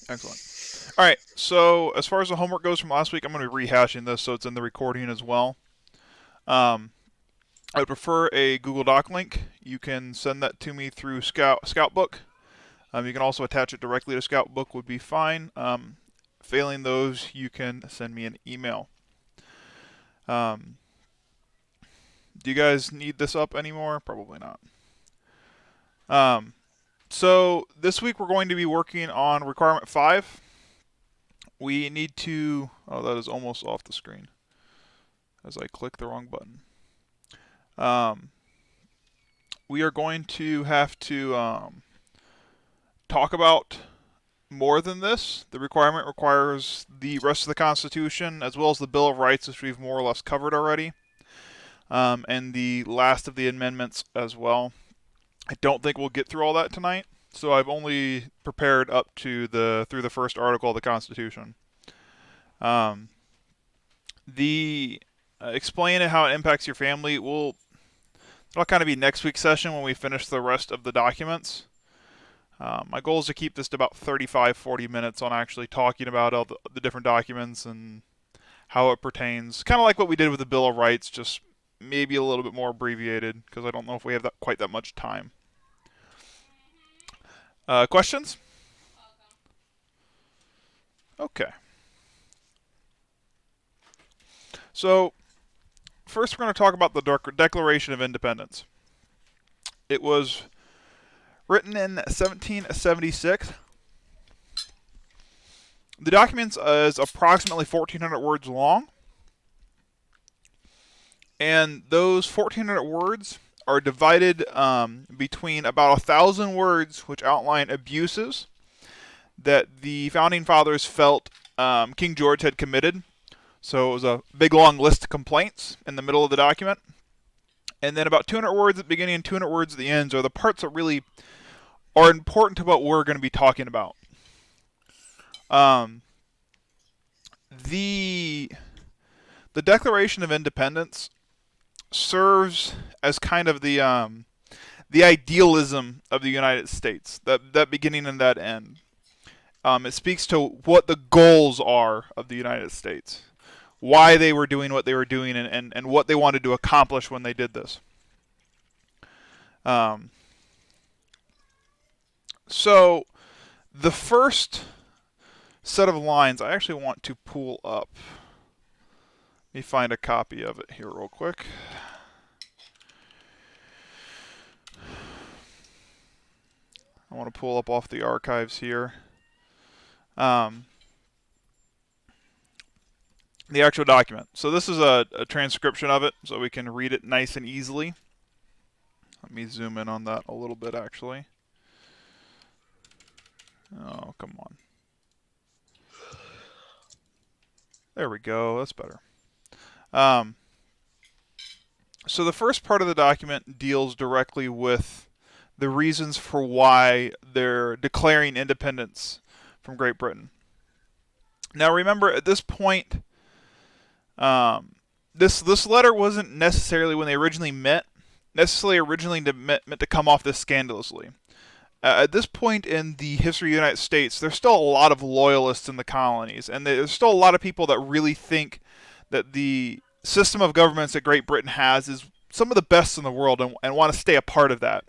Excellent. All right. So as far as the homework goes from last week, I'm going to be rehashing this so it's in the recording as well. Um, I would prefer a Google Doc link. You can send that to me through Scoutbook. You can also attach it directly to Scoutbook would be fine. Failing those, you can send me an email. Um, do you guys need this up anymore? Probably not. Um, so this week we're going to be working on requirement 5. We need to, oh, that is almost off the screen as I click the wrong button. We are going to have to talk about more than this. The requirement requires the rest of the Constitution as well as the Bill of Rights, which we've more or less covered already, and the last of the amendments as well. I don't think we'll get through all that tonight, so I've only prepared up to through the first article of the Constitution. The explain how it impacts your family it'll kind of be next week's session when we finish the rest of the documents. My goal is to keep this to about 35-40 minutes on actually talking about all the different documents and how it pertains. Kind of like what we did with the Bill of Rights, just maybe a little bit more abbreviated because I don't know if we have quite that much time. Questions? Okay. So, first we're going to talk about the Declaration of Independence. It was written in 1776. The document is approximately 1,400 words long, and those 1,400 words are divided between about 1,000 words which outline abuses that the founding fathers felt King George had committed. So it was a big long list of complaints in the middle of the document. And then about 200 words at the beginning and 200 words at the end are the parts that really are important to what we're going to be talking about. The Declaration of Independence serves as kind of the idealism of the United States, that beginning and that end. It speaks to what the goals are of the United States, why they were doing what they were doing, and what they wanted to accomplish when they did this. So the first set of lines I actually want to pull up. Let me find a copy of it here real quick. I want to pull up off the archives here. The actual document. So this is a transcription of it, so we can read it nice and easily. Let me zoom in on that a little bit, actually. Oh, come on. There we go. That's better. So the first part of the document deals directly with the reasons for why they're declaring independence from Great Britain. Now remember, at this point, this letter wasn't necessarily, when they originally met, meant to come off this scandalously. At this point in the history of the United States, there's still a lot of loyalists in the colonies, and there's still a lot of people that really think that the system of governments that Great Britain has is some of the best in the world and want to stay a part of that.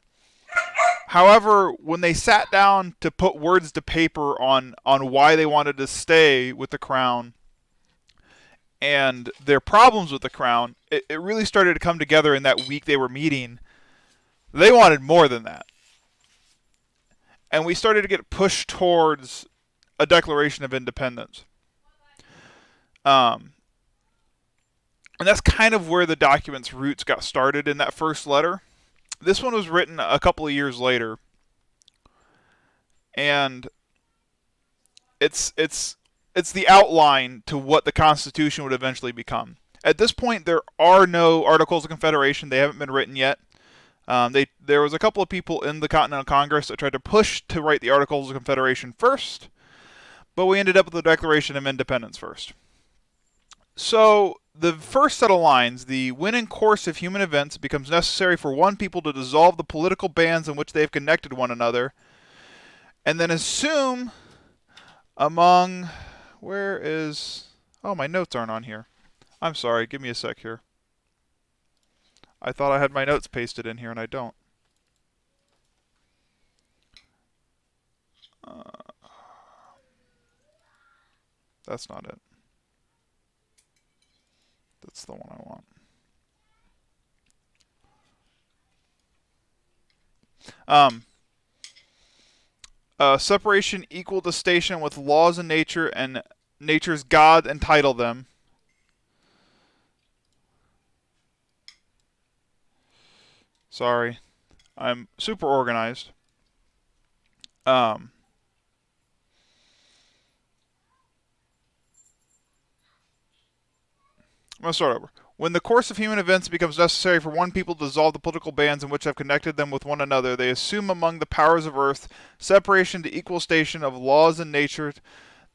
However, when they sat down to put words to paper on why they wanted to stay with the crown and their problems with the crown, it really started to come together in that week they were meeting. They wanted more than that. And we started to get pushed towards a Declaration of Independence. And that's kind of where the document's roots got started in that first letter. This one was written a couple of years later. And it's the outline to what the Constitution would eventually become. At this point, there are no Articles of Confederation. They haven't been written yet. There was a couple of people in the Continental Congress that tried to push to write the Articles of Confederation first, but we ended up with the Declaration of Independence first. So the first set of lines, the when in course of human events it becomes necessary for one people to dissolve the political bands in which they have connected one another, and then assume Among, where is, oh, my notes aren't on here. I'm sorry, give me a sec here. I thought I had my notes pasted in here and I don't. That's not it. That's the one I want. Separation equal to station with laws in nature and nature's God entitle them. Sorry, I'm super organized. I'm going to start over. When the course of human events becomes necessary for one people to dissolve the political bands in which have connected them with one another, they assume among the powers of earth separation to equal station of laws in nature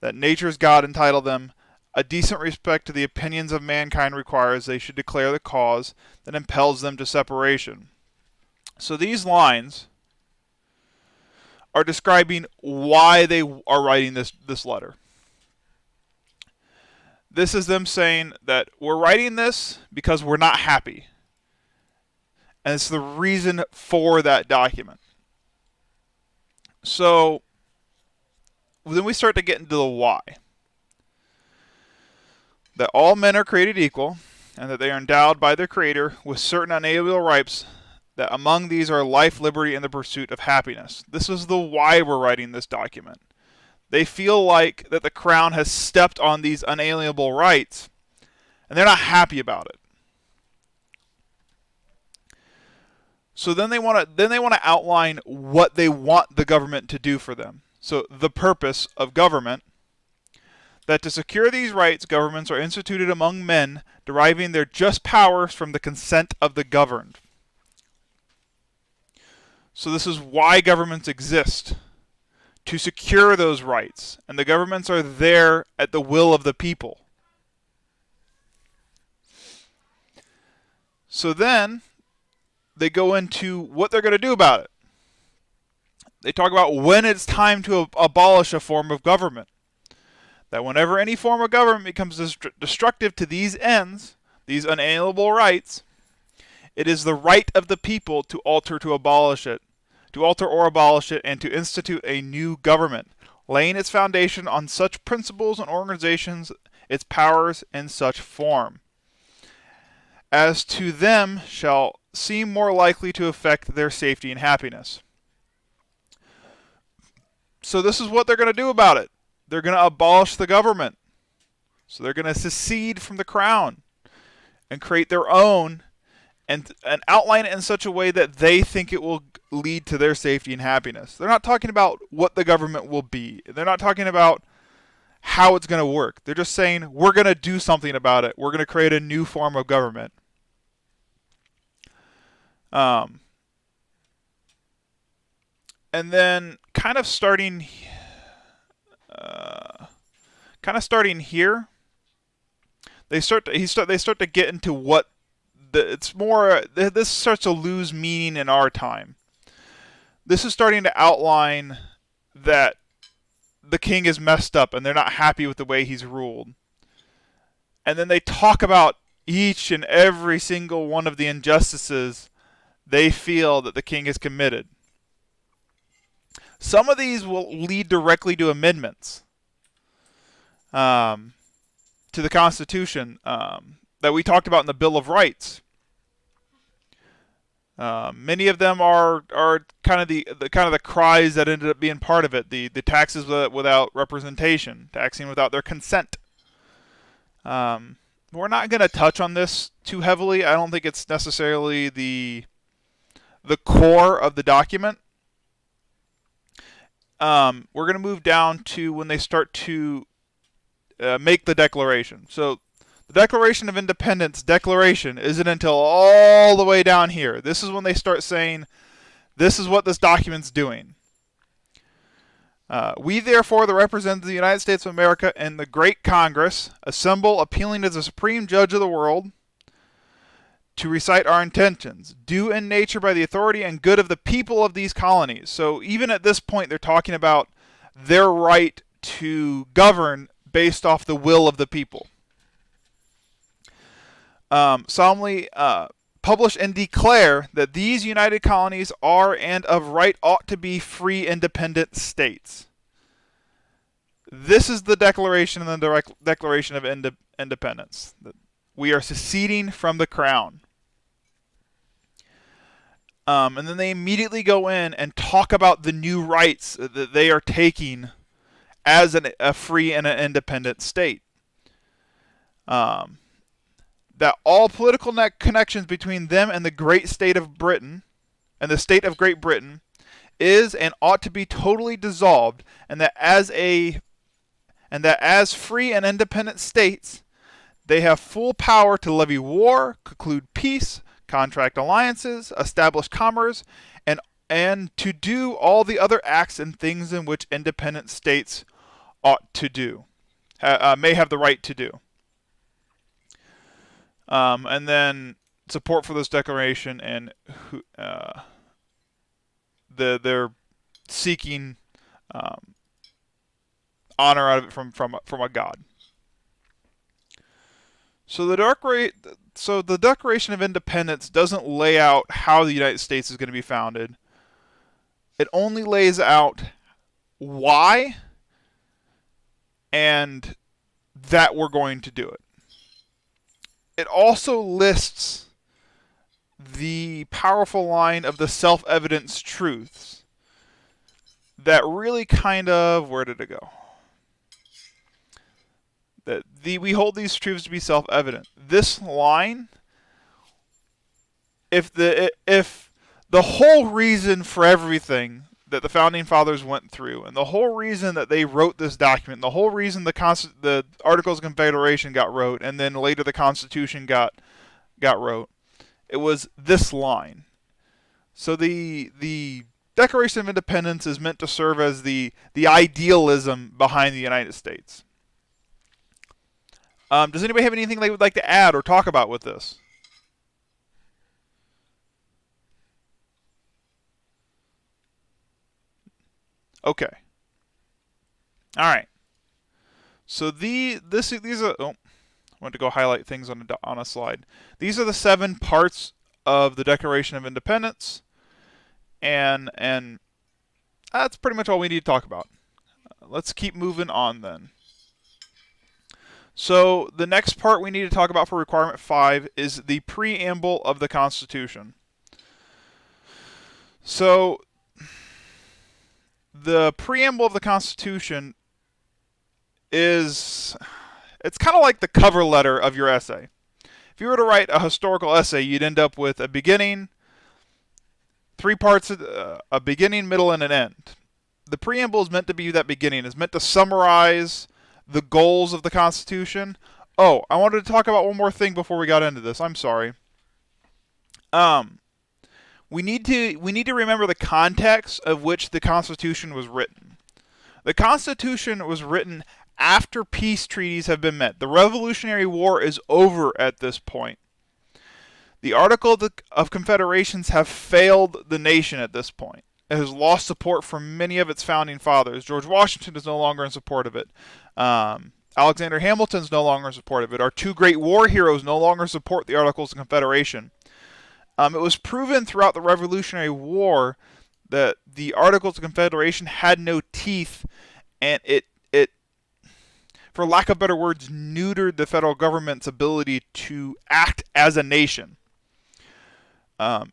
that nature's God entitle them. A decent respect to the opinions of mankind requires they should declare the cause that impels them to separation. So these lines are describing why they are writing this letter. This is them saying that we're writing this because we're not happy. And it's the reason for that document. So then we start to get into the why. That all men are created equal, and that they are endowed by their Creator with certain unalienable rights, that among these are life, liberty, and the pursuit of happiness. This is the why we're writing this document. They feel like that the crown has stepped on these unalienable rights, and they're not happy about it. So then they want to outline what they want the government to do for them. So the purpose of government, that to secure these rights, governments are instituted among men, deriving their just powers from the consent of the governed. So this is why governments exist. To secure those rights, and the governments are there at the will of the people. So then they go into what they're going to do about it. They talk about when it's time to abolish a form of government. That whenever any form of government becomes destructive to these ends, these unalienable rights, it is the right of the people to alter or abolish it, and to institute a new government, laying its foundation on such principles and organizations, its powers in such form, as to them shall seem more likely to affect their safety and happiness. So this is what they're going to do about it. They're going to abolish the government. So they're going to secede from the crown and create their own and outline it in such a way that they think it will lead to their safety and happiness. They're not talking about what the government will be. They're not talking about how it's going to work. They're just saying, we're going to do something about it. We're going to create a new form of government. And then kind of starting here, they start to get into what it's more. This starts to lose meaning in our time. This is starting to outline that the king is messed up and they're not happy with the way he's ruled. And then they talk about each and every single one of the injustices they feel that the king has committed. Some of these will lead directly to amendments to the Constitution that we talked about in the Bill of Rights. Many of them are kind of the cries that ended up being part of it. The taxes without representation, taxing without their consent. We're not going to touch on this too heavily. I don't think it's necessarily the core of the document. We're going to move down to when they start to make the declaration. So the Declaration of Independence declaration isn't until all the way down here. This is when they start saying, this is what this document's doing. We therefore, the representatives of the United States of America and the great Congress, assemble appealing to the supreme judge of the world to recite our intentions, due in nature by the authority and good of the people of these colonies. So even at this point, they're talking about their right to govern based off the will of the people. Solemnly publish and declare that these united colonies are and of right ought to be free independent states. This is the Declaration and the Declaration of Independence. We are seceding from the crown. And then they immediately go in and talk about the new rights that they are taking as a free and an independent state. That all political connections between them and the great state of Britain, and the state of Great Britain, is and ought to be totally dissolved, and that as free and independent states, they have full power to levy war, conclude peace, contract alliances, establish commerce, and to do all the other acts and things in which independent states ought to do, may have the right to do. And then support for this declaration, and they're seeking honor out of it from a god. So the Declaration of Independence doesn't lay out how the United States is going to be founded. It only lays out why and that we're going to do it. It also lists the powerful line of the self-evident truths that really kind of, where did it go? We hold these truths to be self-evident. This line, if the whole reason for everything that the Founding Fathers went through, and the whole reason that they wrote this document, the whole reason the Articles of Confederation got wrote, and then later the Constitution got wrote, it was this line. So the Declaration of Independence is meant to serve as the idealism behind the United States. Does anybody have anything they would like to add or talk about with this? Okay. All right. So these are. Oh, I want to go highlight things on a slide. These are the 7 parts of the Declaration of Independence, and that's pretty much all we need to talk about. Let's keep moving on then. So the next part we need to talk about for requirement 5 is the preamble of the Constitution. So the preamble of the Constitution it's kind of like the cover letter of your essay. If you were to write a historical essay, you'd end up with a beginning, 3 parts, a beginning, middle, and an end. The preamble is meant to be that beginning. It's meant to summarize the goals of the Constitution. Oh, I wanted to talk about one more thing before we got into this. I'm sorry. We need to remember the context of which the Constitution was written. The Constitution was written after peace treaties have been met. The Revolutionary War is over at this point. The Articles of Confederations have failed the nation at this point. It has lost support from many of its founding fathers. George Washington is no longer in support of it. Alexander Hamilton is no longer in support of it. Our 2 great war heroes no longer support the Articles of Confederation. It was proven throughout the Revolutionary War that the Articles of Confederation had no teeth, and it for lack of better words, neutered the federal government's ability to act as a nation. The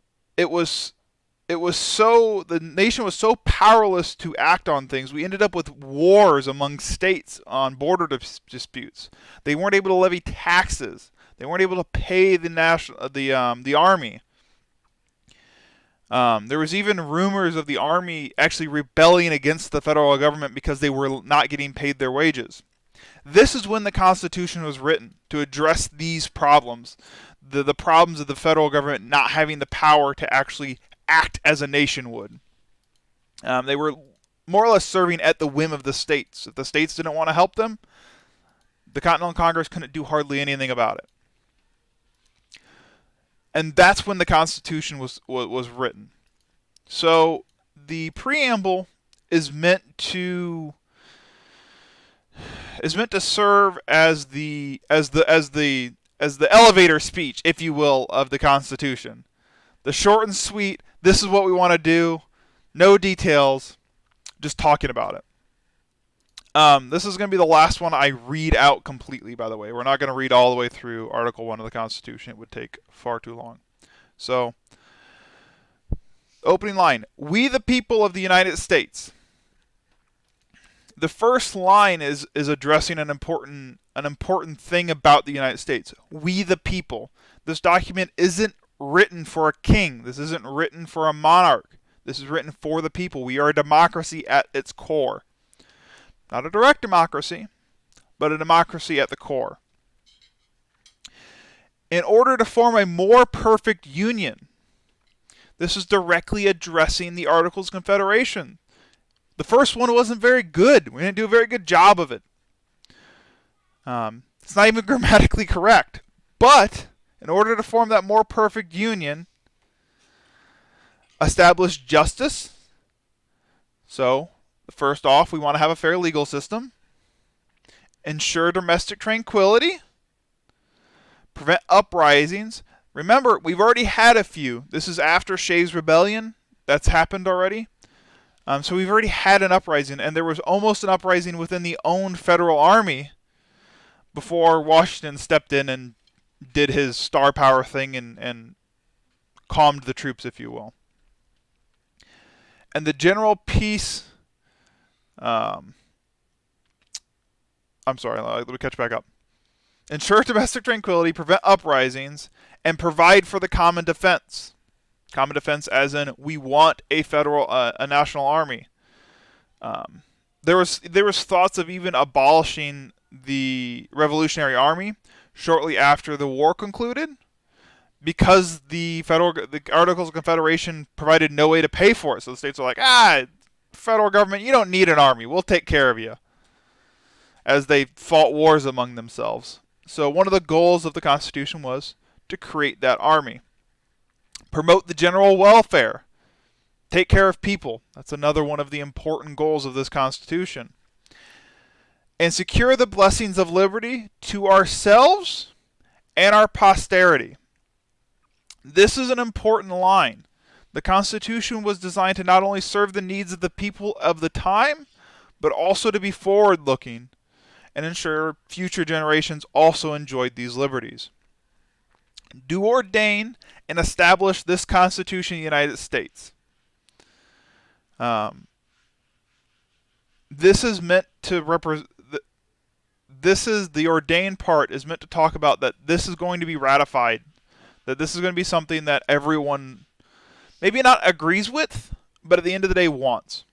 nation was so powerless to act on things. We ended up with wars among states on border disputes. They weren't able to levy taxes. They weren't able to pay the army. There was even rumors of the army actually rebelling against the federal government because they were not getting paid their wages. This is when the Constitution was written, to address these problems, the problems of the federal government not having the power to actually act as a nation would. They were more or less serving at the whim of the states. If the states didn't want to help them, the Continental Congress couldn't do hardly anything about it. And that's when the Constitution was written. So the preamble is meant to is meant to serve as the elevator speech, if you will, of the Constitution. The short and sweet, this is what we want to do, no details, just talking about it. This is going to be the last one I read out completely, by the way. We're not going to read all the way through Article 1 of the Constitution. It would take far too long. So, opening line, we the people of the United States. The first line is addressing an important thing about the United States. We the people. This document isn't written for a king. This isn't written for a monarch. This is written for the people. We are a democracy at its core. Not a direct democracy, but a democracy at the core. In order to form a more perfect union, this is directly addressing the Articles of Confederation. The first one wasn't very good. We didn't do a very good job of it. It's not even grammatically correct. But in order to form that more perfect union, establish justice. So, first off, we want to have a fair legal system. Ensure domestic tranquility. Prevent uprisings. Remember, we've already had a few. This is after Shays' Rebellion. That's happened already. So we've already had an uprising, and there was almost an uprising within the own federal army before Washington stepped in and did his star power thing and calmed the troops, if you will. And the general peace... I'm sorry, let me catch back up. Ensure domestic tranquility, prevent uprisings, and provide for the common defense. Common defense as in we want a national army. There was thoughts of even abolishing the Revolutionary Army shortly after the war concluded, because the Articles of Confederation provided no way to pay for it. So the states are like, federal government, you don't need an army. We'll take care of you. As they fought wars among themselves. So one of the goals of the Constitution was to create that army. Promote the general welfare. Take care of people. That's another one of the important goals of this Constitution. And secure the blessings of liberty to ourselves and our posterity. This is an important line. The Constitution was designed to not only serve the needs of the people of the time, but also to be forward-looking and ensure future generations also enjoyed these liberties. Do ordain and establish this Constitution of the United States. This is meant to represent. The ordained part is meant to talk about that this is going to be ratified, that this is going to be something that everyone maybe not agrees with, but at the end of the day wants.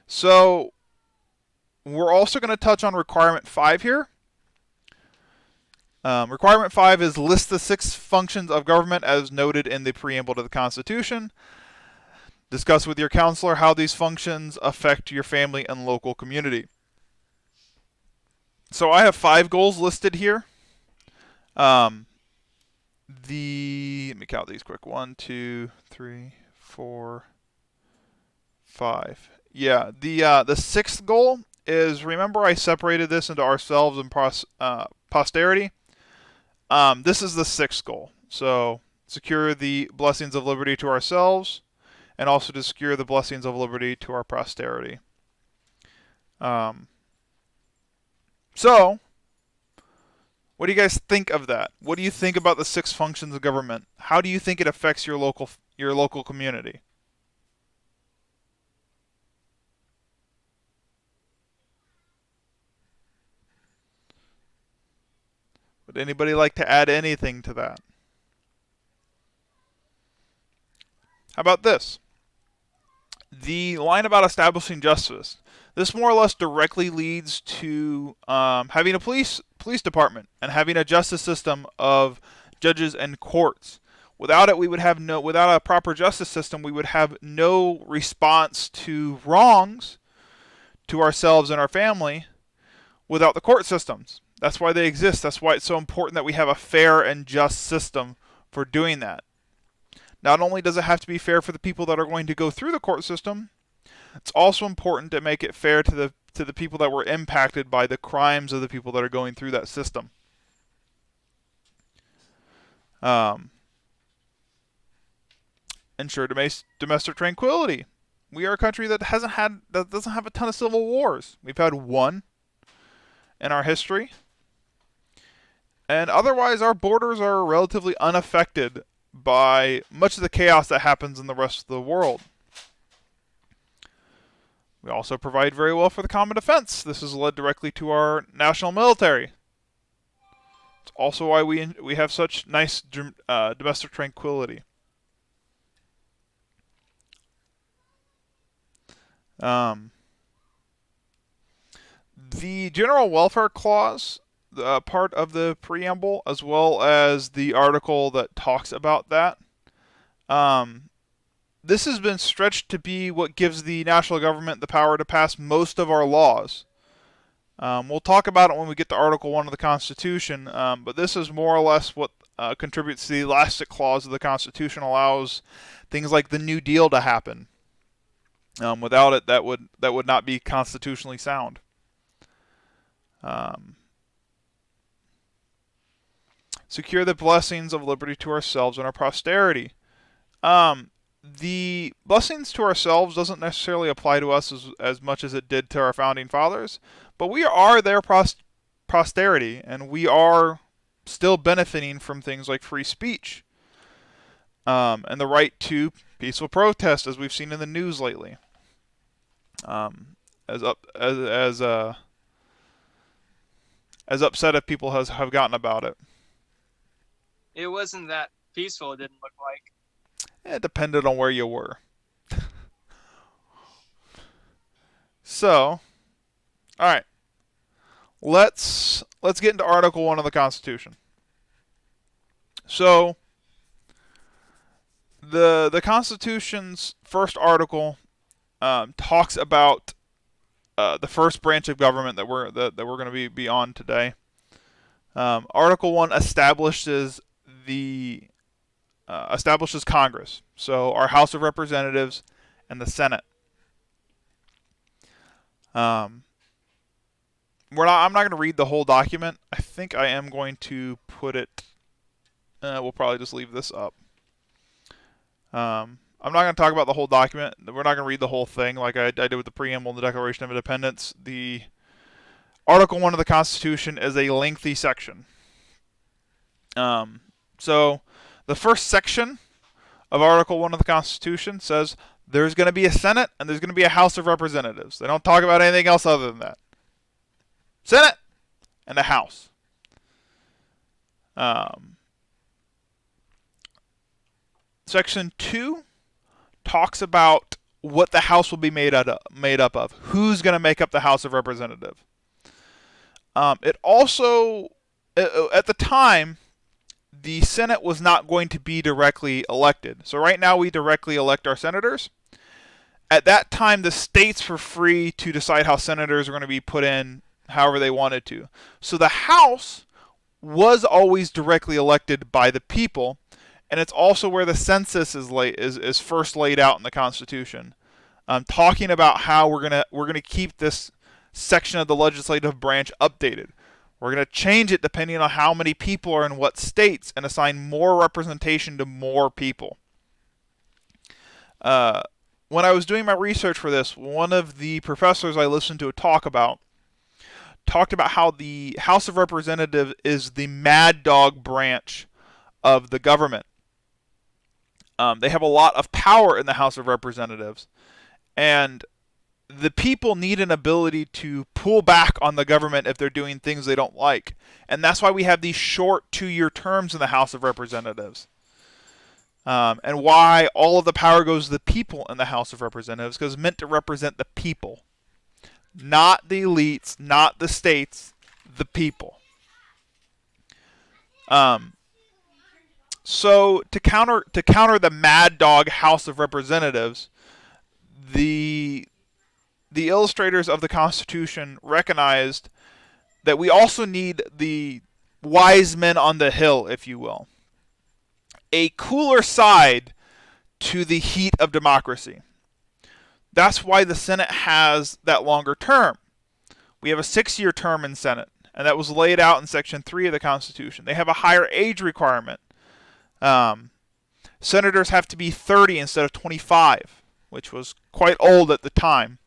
So we're also going to touch on Requirement 5 here. Requirement 5 is list the 6 functions of government as noted in the preamble to the Constitution. Discuss with your counselor how these functions affect your family and local community. So I have 5 goals listed here. Let me count these quick. 1, 2, 3, 4, 5. Yeah, the 6th goal is, remember I separated this into ourselves and posterity. This is the 6th goal. So secure the blessings of liberty to ourselves, and also to secure the blessings of liberty to our posterity. So, what do you guys think of that? What do you think about the 6 functions of government? How do you think it affects your local community? Would anybody like to add anything to that? How about this? The line about establishing justice. This more or less directly leads to having a police department and having a justice system of judges and courts. Without it, without a proper justice system, we would have no response to wrongs to ourselves and our family without the court systems. That's why they exist. That's why it's so important that we have a fair and just system for doing that. Not only does it have to be fair for the people that are going to go through the court system, it's also important to make it fair to the people that were impacted by the crimes of the people that are going through that system. Ensure domestic tranquility. We are a country that doesn't have a ton of civil wars. We've had one in our history, and otherwise our borders are relatively unaffected by much of the chaos that happens in the rest of the world. We also provide very well for the common defense. This has led directly to our national military. It's also why we have such nice domestic tranquility. The General Welfare Clause, part of the preamble, as well as the article that talks about that, this has been stretched to be what gives the national government the power to pass most of our laws. We'll talk about it when we get to Article 1 of the Constitution, but this is more or less what contributes to the elastic clause of the Constitution, allows things like the New Deal to happen. Without it, that would not be constitutionally sound. Secure the blessings of liberty to ourselves and our posterity. The blessings to ourselves doesn't necessarily apply to us as much as it did to our founding fathers, but we are their posterity, and we are still benefiting from things like free speech, and the right to peaceful protest, as we've seen in the news lately. As upset as people have gotten about it. It wasn't that peaceful, it didn't look like. It depended on where you were. So, all right. Let's get into Article 1 of the Constitution. So, the Constitution's first article talks about the first branch of government that we're going to be on today. Article 1 establishes Congress, so our House of Representatives and the Senate. I'm not going to read the whole document. I think I am going to put it. We'll probably just leave this up. I'm not going to talk about the whole document. We're not going to read the whole thing like I did with the preamble and the Declaration of Independence. The Article 1 of the Constitution is a lengthy section. So the first section of Article 1 of the Constitution says there's going to be a Senate and there's going to be a House of Representatives. They don't talk about anything else other than that. Senate and a House. Section 2 talks about what the House will be made up of. Who's going to make up the House of Representatives? It also, at the time, the Senate was not going to be directly elected. So right now we directly elect our senators. At that time, the states were free to decide how senators were going to be put in however they wanted to. So the House was always directly elected by the people, and it's also where the census is first laid out in the Constitution, talking about how we're gonna keep this section of the legislative branch updated. We're going to change it depending on how many people are in what states and assign more representation to more people. When I was doing my research for this, one of the professors I listened to talked about how the House of Representatives is the mad dog branch of the government. They have a lot of power in the House of Representatives, and the people need an ability to pull back on the government if they're doing things they don't like. And that's why we have these short 2-year terms in the House of Representatives. And why all of the power goes to the people in the House of Representatives, because it's meant to represent the people. Not the elites, not the states, the people. So to counter the mad dog House of Representatives, the illustrators of the Constitution recognized that we also need the wise men on the hill, if you will. A cooler side to the heat of democracy. That's why the Senate has that longer term. We have a 6-year term in Senate, and that was laid out in Section 3 of the Constitution. They have a higher age requirement. Senators have to be 30 instead of 25, which was quite old at the time.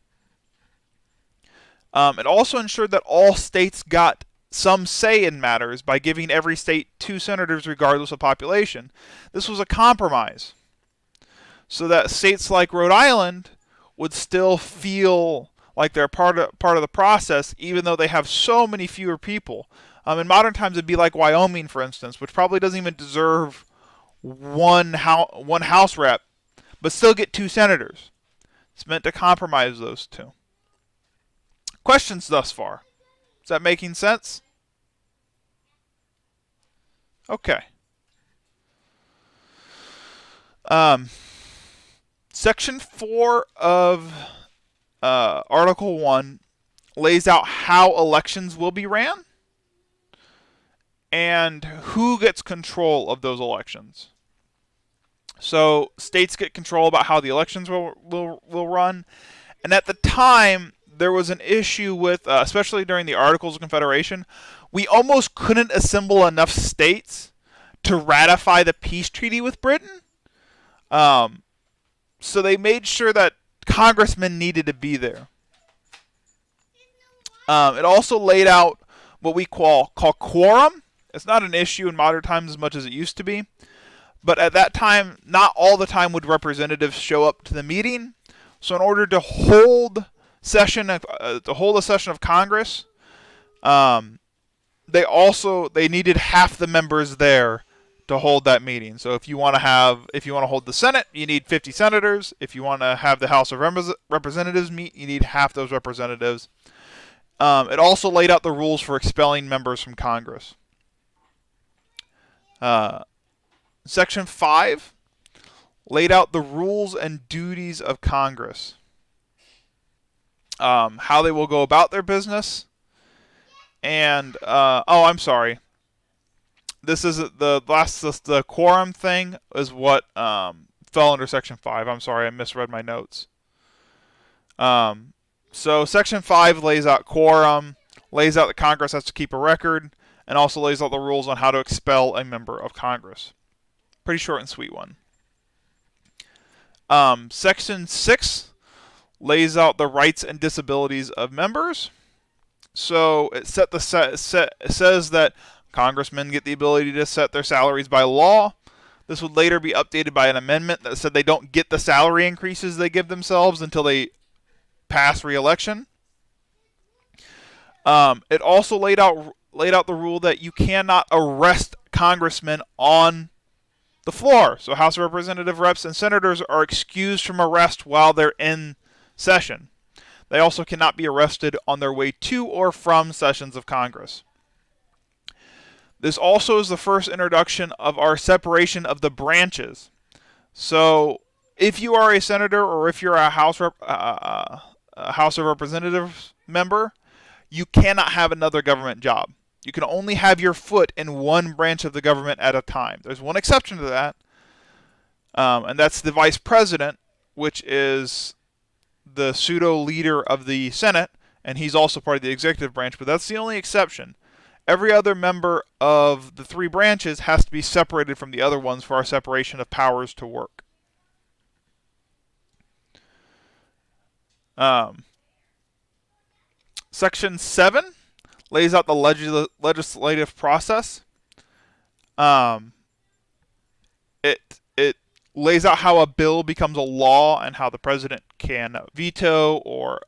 It also ensured that all states got some say in matters by giving every state 2 senators regardless of population. This was a compromise, so that states like Rhode Island would still feel like they're part of the process, even though they have so many fewer people. In modern times, it'd be like Wyoming, for instance, which probably doesn't even deserve one House rep, but still get 2 senators. It's meant to compromise those 2. Questions thus far? Is that making sense? Okay. Section 4 of Article 1 lays out how elections will be ran and who gets control of those elections. So states get control about how the elections will run. And at the time, there was an issue with, especially during the Articles of Confederation, we almost couldn't assemble enough states to ratify the peace treaty with Britain. So they made sure that congressmen needed to be there. It also laid out what we call quorum. It's not an issue in modern times as much as it used to be. But at that time, not all the time would representatives show up to the meeting. So in order to hold a session of Congress, they needed half the members there to hold that meeting. So if you want to hold the Senate, you need 50 senators. If you want to have the House of Representatives meet, you need half those representatives. It also laid out the rules for expelling members from Congress. Section 5 laid out the rules and duties of Congress, how they will go about their business, and I'm sorry. This is the quorum thing is what fell under Section 5. I'm sorry, I misread my notes. So Section 5 lays out quorum, lays out that Congress has to keep a record, and also lays out the rules on how to expel a member of Congress. Pretty short and sweet one. Section 6 lays out the rights and disabilities of members. So it says that congressmen get the ability to set their salaries by law. This would later be updated by an amendment that said they don't get the salary increases they give themselves until they pass re-election. It also laid out the rule that you cannot arrest congressmen on the floor. So House of Representative reps and senators are excused from arrest while they're in session. They also cannot be arrested on their way to or from sessions of Congress. This also is the first introduction of our separation of the branches. So if you are a senator or if you're a House of Representatives member, you cannot have another government job. You can only have your foot in one branch of the government at a time. There's one exception to that, and that's the vice president, which is the pseudo-leader of the Senate, and he's also part of the executive branch, but that's the only exception. Every other member of the 3 branches has to be separated from the other ones for our separation of powers to work. Section 7 lays out the legislative process. It lays out how a bill becomes a law and how the president can veto or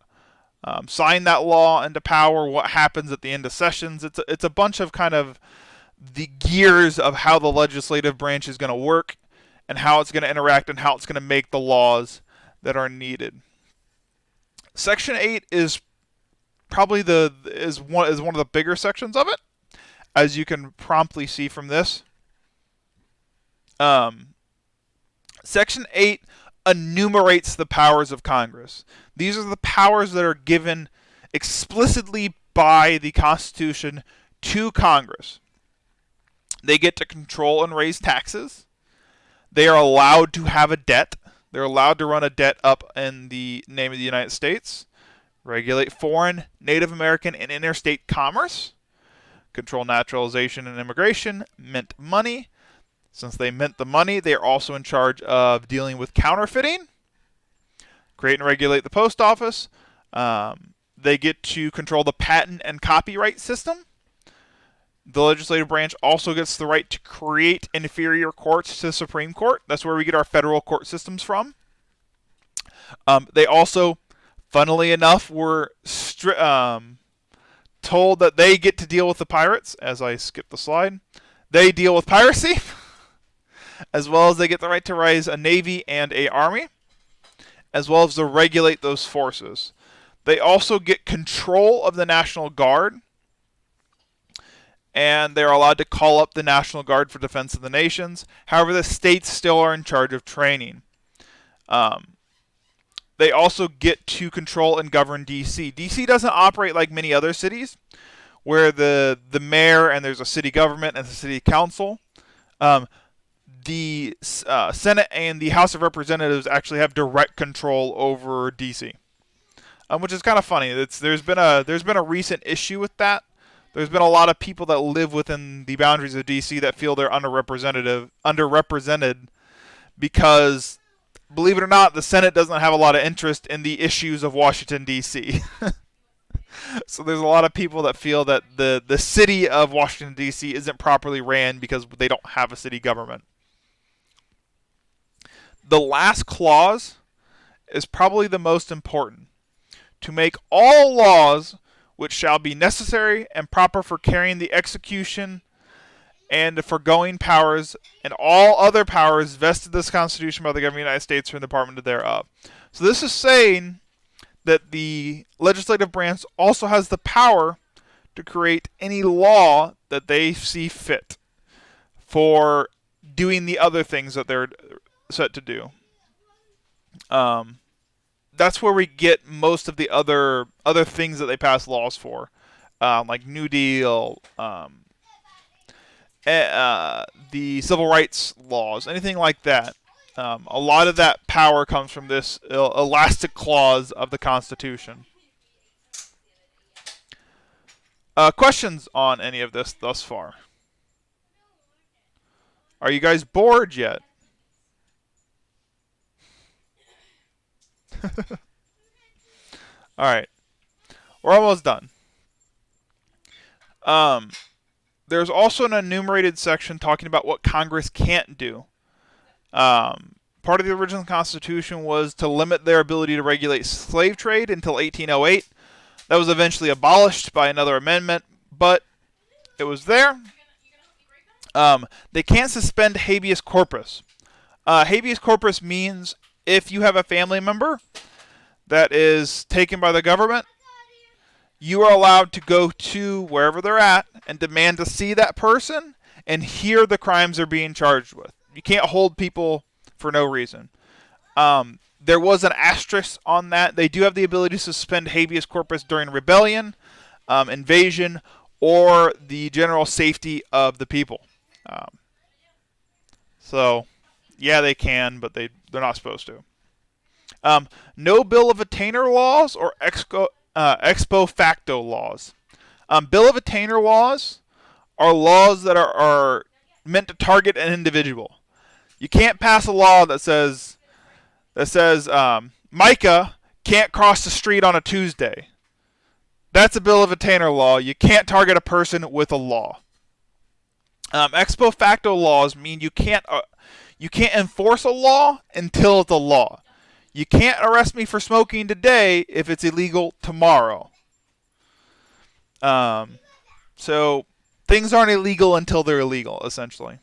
sign that law into power, what happens at the end of sessions. It's a bunch of kind of the gears of how the legislative branch is going to work and how it's going to interact and how it's going to make the laws that are needed. Section 8 is probably one of the bigger sections of it, as you can promptly see from this. Section 8 enumerates the powers of Congress. These are the powers that are given explicitly by the Constitution to Congress. They get to control and raise taxes. They are allowed to have a debt. They're allowed to run a debt up in the name of the United States, regulate foreign, Native American, and interstate commerce, control naturalization and immigration, mint money. Since they mint the money, they are also in charge of dealing with counterfeiting, create and regulate the post office. They get to control the patent and copyright system. The legislative branch also gets the right to create inferior courts to the Supreme Court. That's where we get our federal court systems from. They also, funnily enough, were told that they get to deal with the pirates. As I skip the slide, they deal with piracy, as well as they get the right to raise a navy and a army, as well as to regulate those forces. They also get control of the National Guard, and they're allowed to call up the National Guard for defense of the nations. However, the states still are in charge of training. They also get to control and govern D.C. D.C. doesn't operate like many other cities, where the mayor and there's a city government and the city council. The Senate and the House of Representatives actually have direct control over D.C., which is kind of funny. There's been a recent issue with that. There's been a lot of people that live within the boundaries of D.C. that feel they're underrepresented because, believe it or not, the Senate doesn't have a lot of interest in the issues of Washington, D.C. So there's a lot of people that feel that the city of Washington, D.C. isn't properly ran because they don't have a city government. The last clause is probably the most important. To make all laws which shall be necessary and proper for carrying the execution and the foregoing powers and all other powers vested in this Constitution by the government of the United States or in the department thereof. So this is saying that the legislative branch also has the power to create any law that they see fit for doing the other things that they're set to do. That's where we get most of the other things that they pass laws for, like New Deal, the civil rights laws, anything like that. A lot of that power comes from this elastic clause of the Constitution. Questions on any of this thus far? Are you guys bored yet? Alright. We're almost done. There's also an enumerated section talking about what Congress can't do. Part of the original Constitution was to limit their ability to regulate slave trade until 1808. That was eventually abolished by another amendment, but it was there. They can't suspend habeas corpus. Habeas corpus means if you have a family member that is taken by the government, you are allowed to go to wherever they're at and demand to see that person and hear the crimes they're being charged with. You can't hold people for no reason. There was an asterisk on that. They do have the ability to suspend habeas corpus during rebellion, invasion, or the general safety of the people. So, yeah, they can, but they're not supposed to. No bill of attainder laws or ex post facto laws. Bill of attainder laws are laws that are meant to target an individual. You can't pass a law that says Micah can't cross the street on a Tuesday. That's a bill of attainder law. You can't target a person with a law. Ex post facto laws mean you can't enforce a law until it's a law. You can't arrest me for smoking today if it's illegal tomorrow. So things aren't illegal until they're illegal, essentially.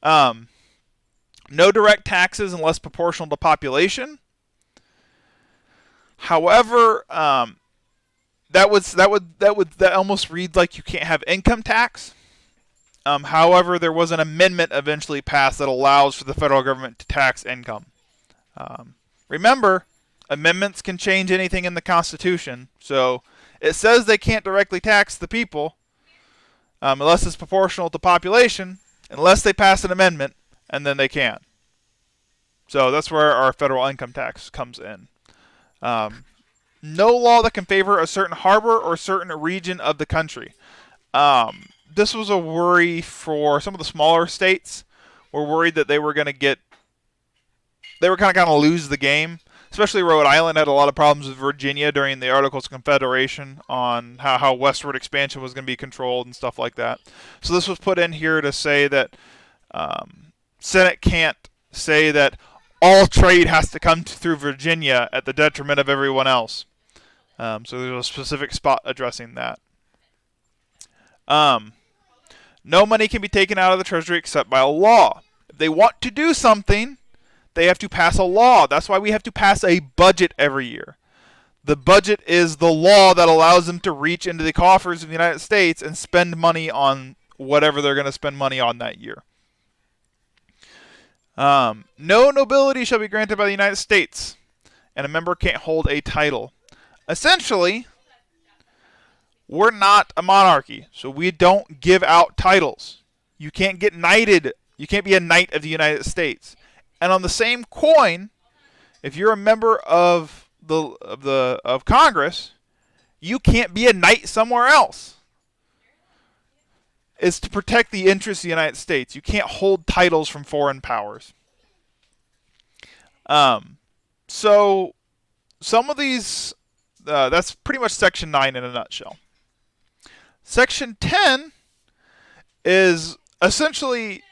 No direct taxes unless proportional to population. However, that almost reads like you can't have income tax. However, there was an amendment eventually passed that allows for the federal government to tax income. Remember, amendments can change anything in the Constitution, so it says they can't directly tax the people unless it's proportional to population, unless they pass an amendment, and then they can. So that's where our federal income tax comes in. No law that can favor a certain harbor or certain region of the country. This was a worry for some of the smaller states. Were worried that they were going to kind of lose the game. Especially Rhode Island had a lot of problems with Virginia during the Articles of Confederation on how westward expansion was going to be controlled and stuff like that. So this was put in here to say that Senate can't say that all trade has to come through Virginia at the detriment of everyone else. So there's a specific spot addressing that. No money can be taken out of the Treasury except by a law. If they want to do something, they have to pass a law. That's why we have to pass a budget every year. The budget is the law that allows them to reach into the coffers of the United States and spend money on whatever they're going to spend money on that year. No nobility shall be granted by the United States, and a member can't hold a title. Essentially, we're not a monarchy, so we don't give out titles. You can't get knighted. You can't be a knight of the United States. And on the same coin, if you're a member of Congress, you can't be a knight somewhere else. It's to protect the interests of the United States. You can't hold titles from foreign powers. So some of these, that's pretty much Section 9 in a nutshell. Section 10 is essentially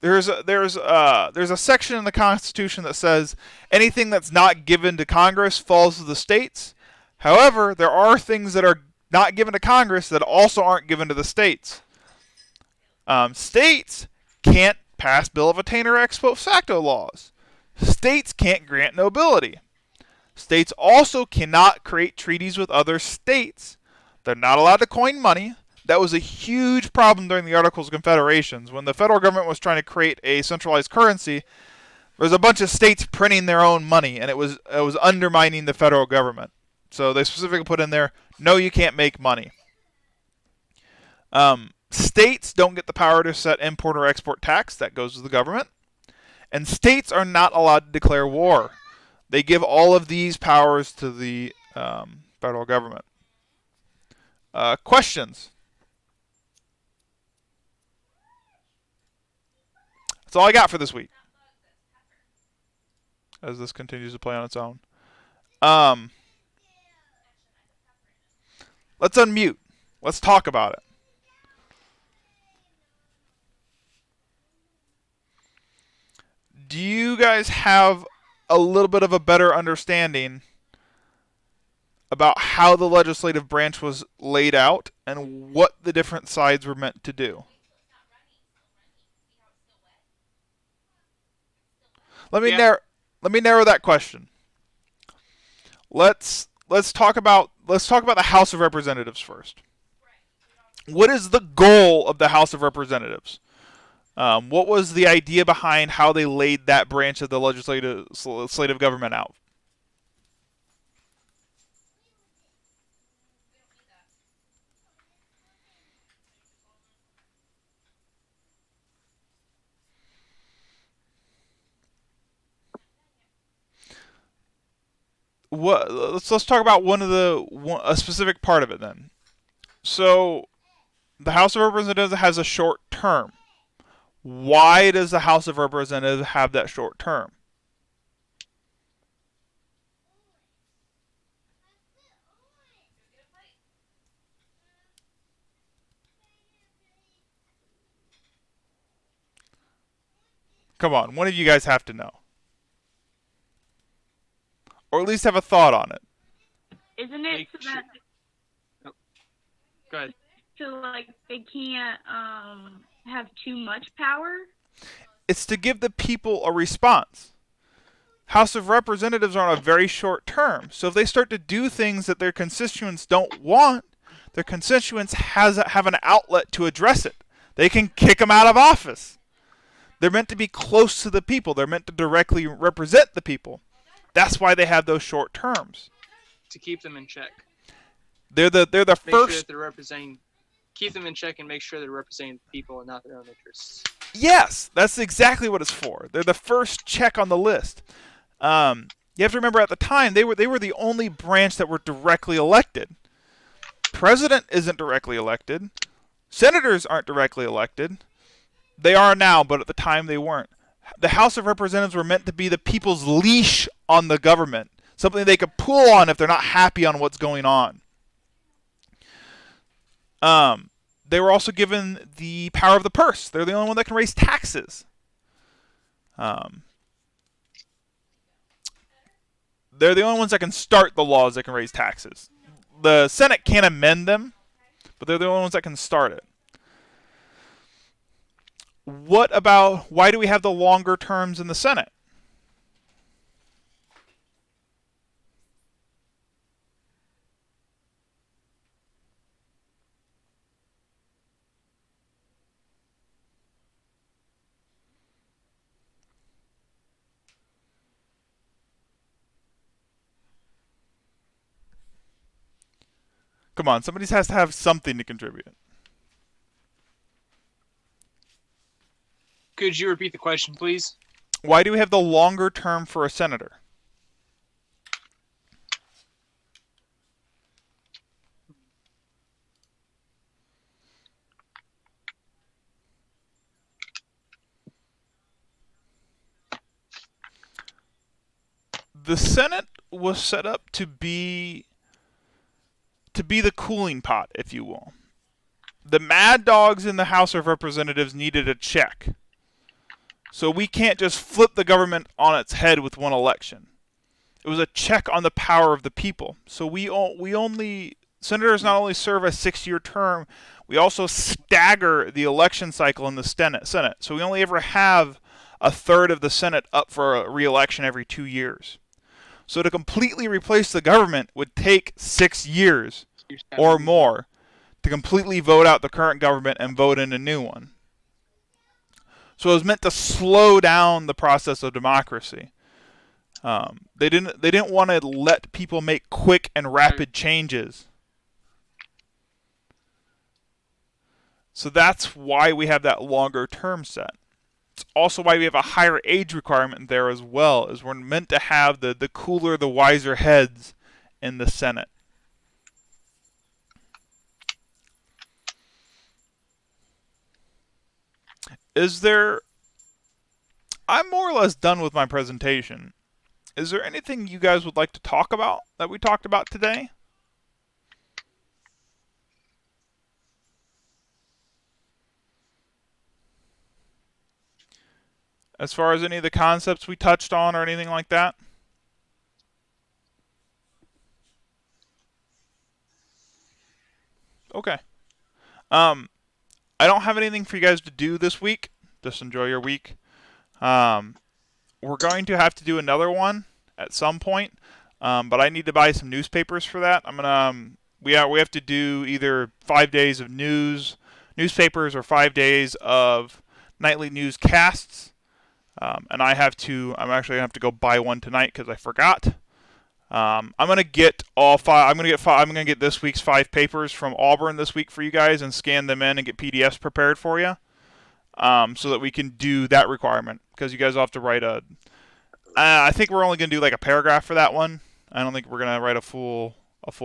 there's a section in the Constitution that says anything that's not given to Congress falls to the states. However, there are things that are not given to Congress that also aren't given to the states. States can't pass bill of attainder ex post facto laws. States can't grant nobility. States also cannot create treaties with other states. They're not allowed to coin money. That was a huge problem during the Articles of Confederation. When the federal government was trying to create a centralized currency, there was a bunch of states printing their own money, and it was undermining the federal government. So they specifically put in there, no, you can't make money. States don't get the power to set import or export tax. That goes to the government. And states are not allowed to declare war. They give all of these powers to the federal government. Questions? That's all I got for this week. As this continues to play on its own. Let's unmute. Let's talk about it. Do you guys have a little bit of a better understanding about how the legislative branch was laid out and what the different sides were meant to do? Let me narrow that question. Let's talk about the House of Representatives first. What is the goal of the House of Representatives? What was the idea behind how they laid that branch of the legislative government out? Let's talk about a specific part of it then. So, the House of Representatives has a short term. Why does the House of Representatives have that short term? Come on, one of you guys have to know. Or at least have a thought on it. Isn't it so that Go ahead. so like they can't have too much power? It's to give the people a response. House of Representatives are on a very short term. So if they start to do things that their constituents don't want, their constituents have an outlet to address it. They can kick them out of office. They're meant to be close to the people. They're meant to directly represent the people. That's why they have those short terms. To keep them in check. They're the Make sure first. that they're representing. Keep them in check and make sure they're representing the people and not their own interests. Yes, that's exactly what it's for. They're the first check on the list. You have to remember at the time they were the only branch that were directly elected. President isn't directly elected. Senators aren't directly elected. They are now, but at the time they weren't. The House of Representatives were meant to be the people's leash on the government, something they could pull on if they're not happy on what's going on. They were also given the power of the purse. They're the only one that can raise taxes. They're the only ones that can start the laws that can raise taxes. The Senate can't amend them, but they're the only ones that can start it. Why do we have the longer terms in the Senate? Come on, somebody has to have something to contribute. Could you repeat the question, please? Why do we have the longer term for a senator? The Senate was set up to be the cooling pot, if you will. The mad dogs in the House of Representatives needed a check. So we can't just flip the government on its head with one election. It was a check on the power of the people. So senators not only serve a 6-year term, we also stagger the election cycle in the Senate. So we only ever have a third of the Senate up for a re-election every 2 years. So to completely replace the government would take 6 years or more to completely vote out the current government and vote in a new one. So it was meant to slow down the process of democracy. They didn't want to let people make quick and rapid changes. So that's why we have that longer term set. It's also why we have a higher age requirement there as well, as we're meant to have the cooler, the wiser heads in the Senate. I'm more or less done with my presentation. Is there anything you guys would like to talk about that we talked about today? As far as any of the concepts we touched on or anything like that? Okay. I don't have anything for you guys to do this week. Just enjoy your week. We're going to have to do another one at some point, but I need to buy some newspapers for that. We have to do either 5 days of newspapers or 5 days of nightly newscasts. And I'm actually gonna have to go buy one tonight because I forgot. I'm gonna get all 5. I'm gonna get this week's 5 papers from Auburn this week for you guys and scan them in and get PDFs prepared for you, so that we can do that requirement. Because you guys will have to write I think we're only gonna do like a paragraph for that one. I don't think we're gonna write a full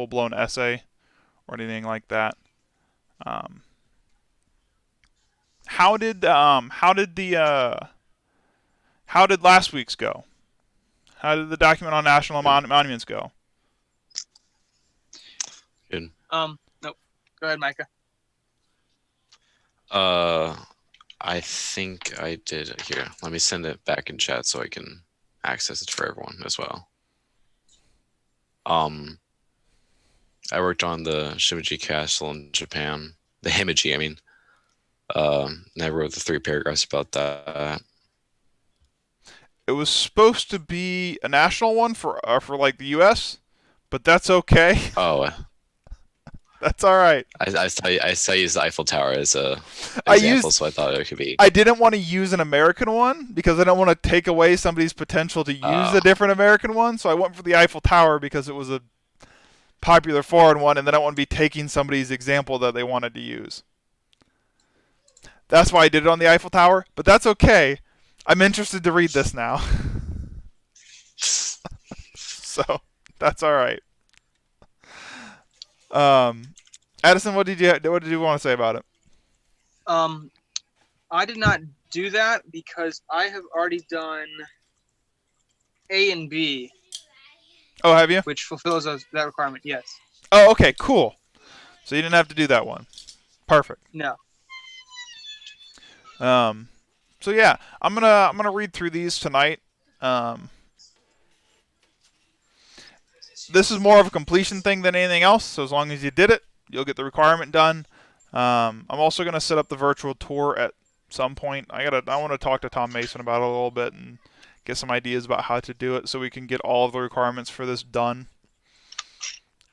blown essay or anything like that. How did last week's go? How did the document on national monuments go? Good. Nope. Go ahead, Micah. I think I did. Here, let me send it back in chat so I can access it for everyone as well. I worked on the Shimaji Castle in Japan, the Himeji, I mean. And I wrote the 3 paragraphs about that. It was supposed to be a national one for like the U.S., but that's okay. Oh, That's all right. I saw you use the Eiffel Tower as a example, so I thought it could be. I didn't want to use an American one because I don't want to take away somebody's potential to use a different American one. So I went for the Eiffel Tower because it was a popular foreign one, and then I don't want to be taking somebody's example that they wanted to use. That's why I did it on the Eiffel Tower, but that's okay. I'm interested to read this now. So, that's all right. Addison, what did you want to say about it? I did not do that because I have already done A and B, Oh, have you? which fulfills that requirement. Yes. Oh, okay, cool. So you didn't have to do that one. Perfect. No. So yeah, I'm gonna read through these tonight. This is more of a completion thing than anything else. So as long as you did it, you'll get the requirement done. I'm also gonna set up the virtual tour at some point. I want to talk to Tom Mason about it a little bit and get some ideas about how to do it so we can get all of the requirements for this done.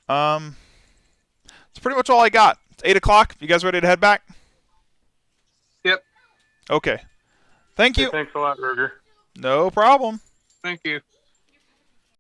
That's pretty much all I got. It's 8 o'clock. You guys ready to head back? Yep. Okay. Thank you. Thanks a lot, Roger. No problem. Thank you.